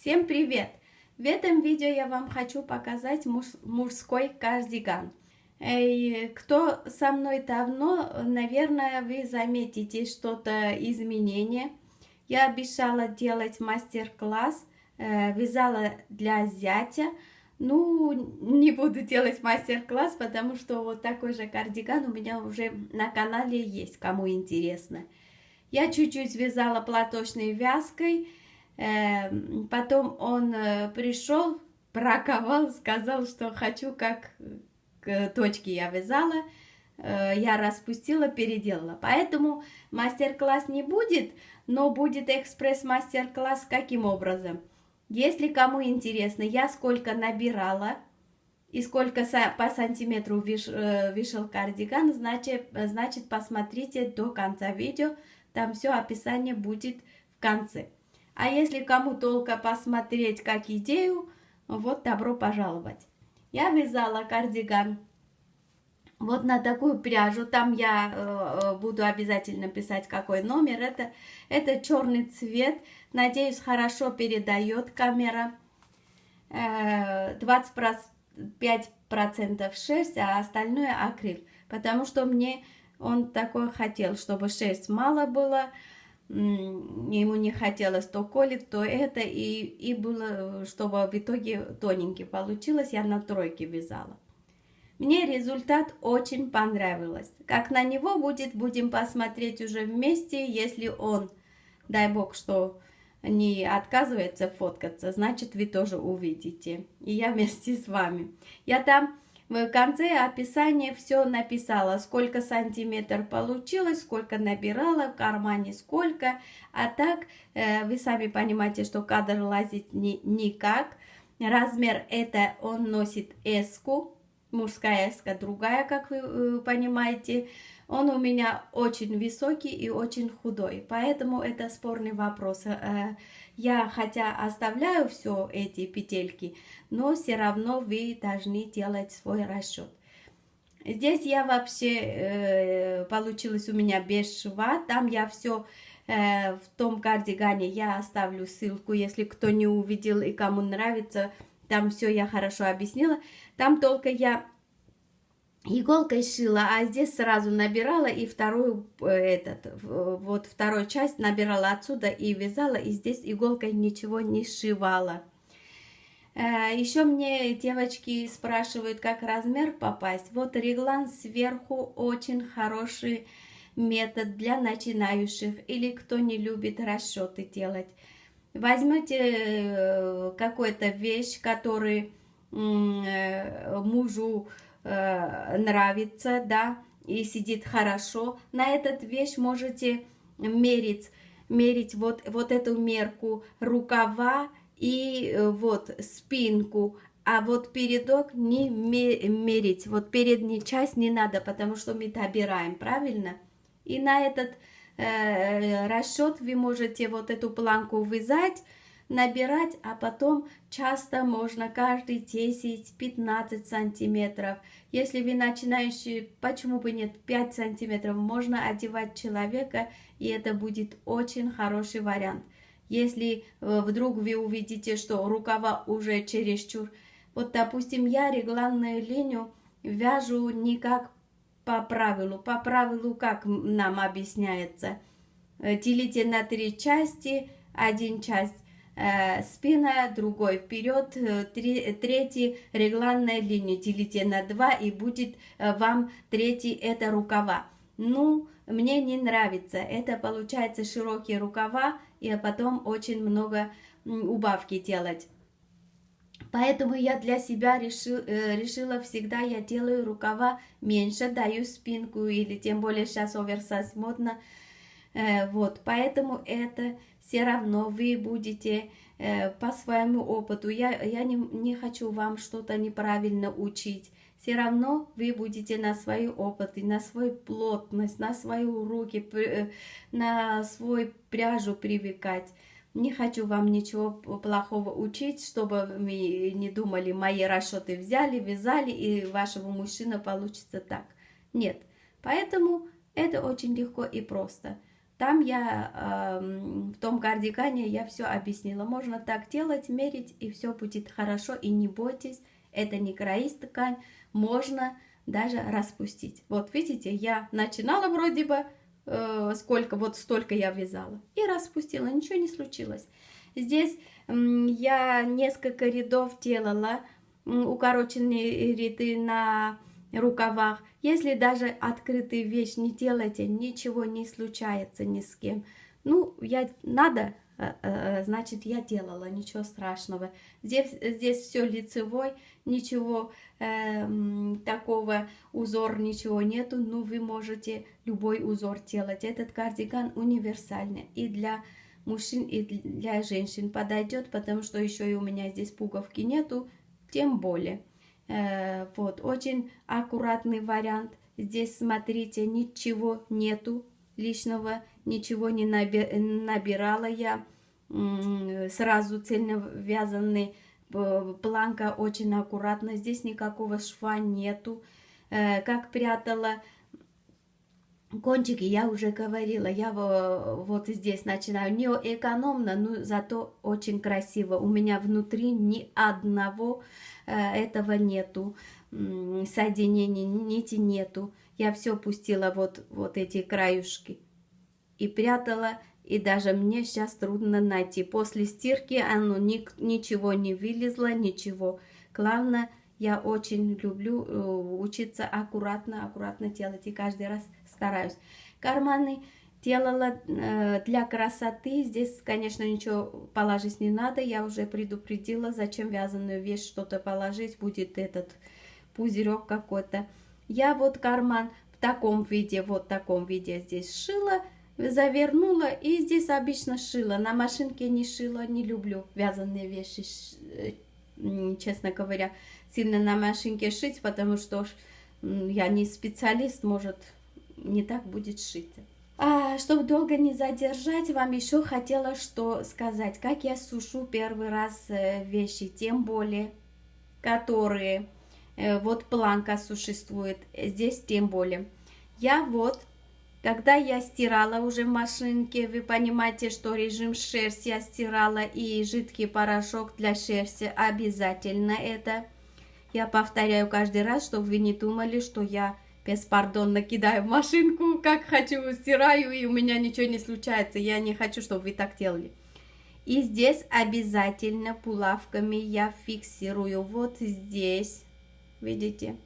Всем привет! В этом видео я вам хочу показать мужской кардиган. Кто со мной давно, наверное, вы заметите что-то изменение. Я обещала делать мастер-класс, вязала для зятя. Ну, не буду делать мастер-класс, потому что вот такой же кардиган у меня уже на канале есть, кому интересно. Я чуть-чуть вязала платочной вязкой. Потом он пришел, браковал, сказал, что хочу, как точки я вязала. Я распустила, переделала. Поэтому мастер-класс не будет, но будет экспресс-мастер-класс. Каким образом? Если кому интересно, я сколько набирала и сколько по сантиметру вышел кардиган, значит посмотрите до конца видео. Там все описание будет в конце. А если кому только посмотреть как идею, вот добро пожаловать. Я вязала кардиган вот на такую пряжу. Там я буду обязательно писать, какой номер. Это черный цвет. Надеюсь, хорошо передает камера. 25% шерсть, а остальное акрил. Потому что мне он такой хотел, чтобы шерсть мало было. Ему не хотелось то колик, то это, и было, чтобы в итоге тоненький получилось, я на тройке вязала. Мне результат очень понравился. Как на него будет, будем посмотреть уже вместе. Если он, дай бог, что не отказывается фоткаться, значит вы тоже увидите. И я вместе с вами. Я там в конце описания все написала, сколько сантиметров получилось, сколько набирала, в кармане сколько. А так, вы сами понимаете, что кадр лазить никак. Размер это он носит S-ку, мужская S-ка, другая, как вы понимаете. Он у меня очень высокий и очень худой, поэтому это спорный вопрос. Я хотя оставляю все эти петельки, но все равно вы должны делать свой расчет. Здесь я вообще, получилось у меня без шва, там я все в том кардигане, я оставлю ссылку, если кто не увидел и кому нравится, там все я хорошо объяснила. Там только я иголкой шила, а здесь сразу набирала и вторую вторую часть набирала отсюда и вязала, и здесь иголкой ничего не сшивала. Еще мне девочки спрашивают, как размер попасть. Вот реглан сверху очень хороший метод для начинающих или кто не любит расчеты делать. Возьмете какую-то вещь, которую мужу нравится, да, и сидит хорошо. На эту вещь можете мерить вот эту мерку рукава и вот спинку, а вот передок не мерить, вот переднюю часть не надо, потому что мы добираем, правильно? И на этот расчет вы можете вот эту планку вязать, набирать, а потом часто можно каждый 10-15 сантиметров. Если вы начинающий, почему бы нет, 5 сантиметров, можно одевать человека, и это будет очень хороший вариант. Если вдруг вы увидите, что рукава уже чересчур, вот допустим, я регланную линию вяжу не как по правилу как нам объясняется, делите на 3 части, один часть спина, другой вперед, третий регланная линия делите на 2 и будет вам третий это рукава. Ну, мне не нравится, это получается широкие рукава и потом очень много убавки делать. Поэтому я для себя решила всегда, я делаю рукава меньше, даю спинку или тем более сейчас оверсайз модно. Вот, поэтому это все равно вы будете по своему опыту. Я не хочу вам что-то неправильно учить. Все равно вы будете на свои опыты, на свою плотность, на свои руки, на свой пряжу привыкать. Не хочу вам ничего плохого учить, чтобы вы не думали, мои расчеты взяли, вязали, и вашего мужчины получится так. Нет, поэтому это очень легко и просто. Там я, в том кардигане я все объяснила. Можно так делать, мерить, и все будет хорошо. И не бойтесь, это не кроить ткань, можно даже распустить. Вот видите, я начинала вроде бы, вот столько я вязала. И распустила, ничего не случилось. Здесь я несколько рядов делала, укороченные ряды на рукавах. Если даже открытую вещь не делаете, ничего не случается ни с кем. Ну, надо, значит, я делала, ничего страшного. Здесь все лицевой, ничего такого узор, ничего нету. Ну, вы можете любой узор делать. Этот кардиган универсальный и для мужчин, и для женщин подойдет, потому что еще и у меня здесь пуговки нету, тем более. Вот, очень аккуратный вариант. Здесь, смотрите, ничего нету лишнего, ничего не набирала я. Сразу цельновязанный, планка очень аккуратно. Здесь никакого шва нету. Как прятала кончики, я уже говорила, я вот здесь начинаю не экономно, но зато очень красиво. У меня внутри ни одного этого нету, соединений, нити нету. Я все пустила вот эти краюшки и прятала, и даже мне сейчас трудно найти. После стирки оно ничего не вылезло, ничего. Главное, я очень люблю учиться аккуратно делать, и каждый раз стараюсь. Карманы делала для красоты. Здесь, конечно, ничего положить не надо. Я уже предупредила, зачем вязаную вещь что-то положить. Будет этот пузырек какой-то. Я вот карман в таком виде, вот в таком виде здесь шила, завернула, и здесь обычно шила. На машинке не шила, не люблю вязаные вещи, честно говоря, сильно на машинке шить, потому что я не специалист, может, не так будет шить. Чтобы долго не задержать, вам еще хотела что сказать. Как я сушу первый раз вещи, тем более, которые, вот планка существует, здесь тем более. Когда я стирала уже в машинке, вы понимаете, что режим шерсти я стирала, и жидкий порошок для шерсти обязательно это. Я повторяю каждый раз, чтобы вы не думали, что я беспардонно кидаю в машинку, как хочу, стираю, и у меня ничего не случается. Я не хочу, чтобы вы так делали. И здесь обязательно булавками я фиксирую. Вот здесь, видите,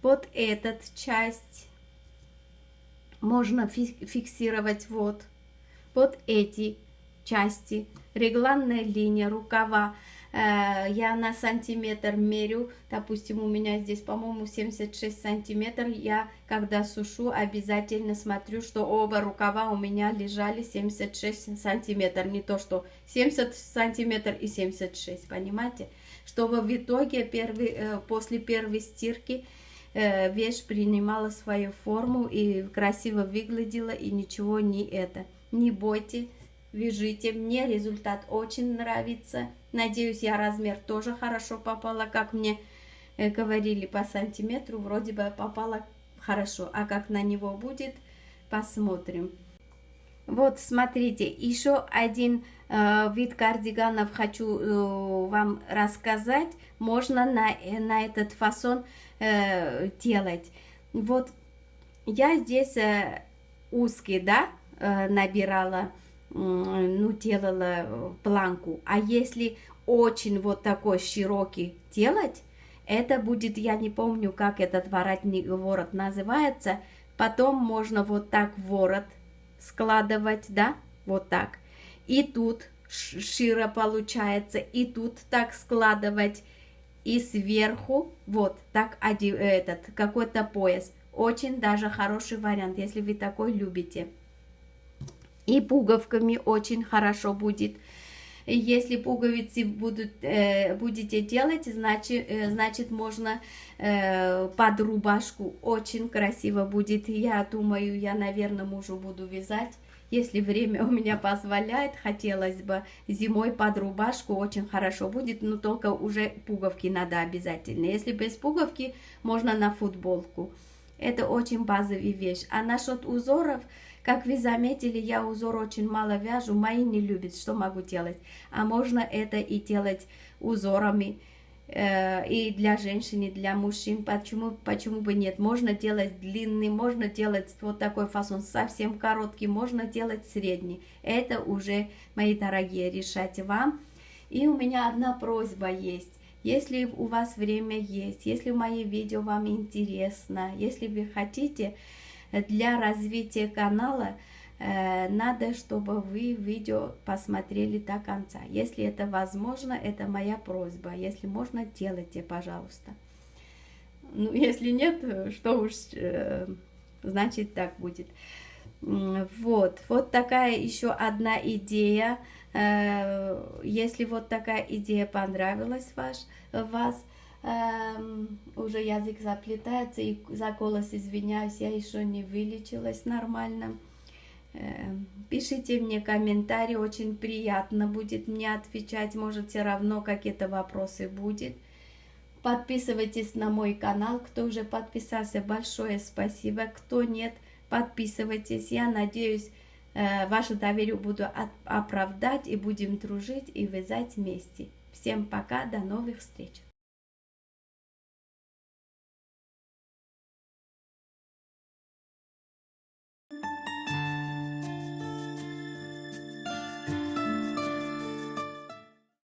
вот эту часть можно фиксировать вот эти части. Регланная линия рукава. Я на сантиметр мерю, допустим, у меня здесь, по-моему, 76 сантиметров. Я, когда сушу, обязательно смотрю, что оба рукава у меня лежали 76 сантиметров. Не то, что 70 сантиметров и 76, понимаете? Чтобы в итоге после первой стирки вещь принимала свою форму и красиво выглядела, и ничего не бойтесь. Вяжите, мне результат очень нравится. Надеюсь, я размер тоже хорошо попала, как мне говорили по сантиметру, вроде бы попала хорошо. А как на него будет, посмотрим. Вот, смотрите, еще один вид кардиганов хочу вам рассказать. Можно на этот фасон делать. Вот, я здесь узкий, да, набирала, делала планку. А если очень вот такой широкий делать, это будет, я не помню, как этот ворот называется. Потом можно вот так ворот складывать, да, вот так. И тут шире получается, и тут так складывать, и сверху вот так какой-то пояс. Очень даже хороший вариант, если вы такой любите. И пуговками очень хорошо будет. Если пуговицы будете делать, значит можно под рубашку. Очень красиво будет. Я думаю, я, наверное, мужу буду вязать. Если время у меня позволяет, хотелось бы зимой под рубашку, очень хорошо будет, но только уже пуговки надо обязательно. Если без пуговки, можно на футболку. Это очень базовая вещь. А насчет узоров, Как вы заметили, я узор очень мало вяжу, мои не любят, что могу делать. А можно это и делать узорами, и для женщин, и для мужчин, почему бы нет. Можно делать длинный, можно делать вот такой фасон совсем короткий, можно делать средний. Это уже, мои дорогие, решайте вам. И у меня одна просьба есть. Если у вас время есть, если мои видео вам интересно, если вы хотите для развития канала, надо, чтобы вы видео посмотрели до конца. Если это возможно, это моя просьба. Если можно, делайте, пожалуйста. Ну, если нет, что уж, значит так будет. Вот такая еще одна идея. Если вот такая идея понравилась вас, уже язык заплетается, и за голос извиняюсь, я еще не вылечилась нормально. Пишите мне комментарии, очень приятно будет мне отвечать, может все равно какие-то вопросы будет. Подписывайтесь на мой канал, кто уже подписался, большое спасибо, кто нет, подписывайтесь, я надеюсь, ваше доверие буду оправдать и будем дружить и вязать вместе. Всем пока, до новых встреч!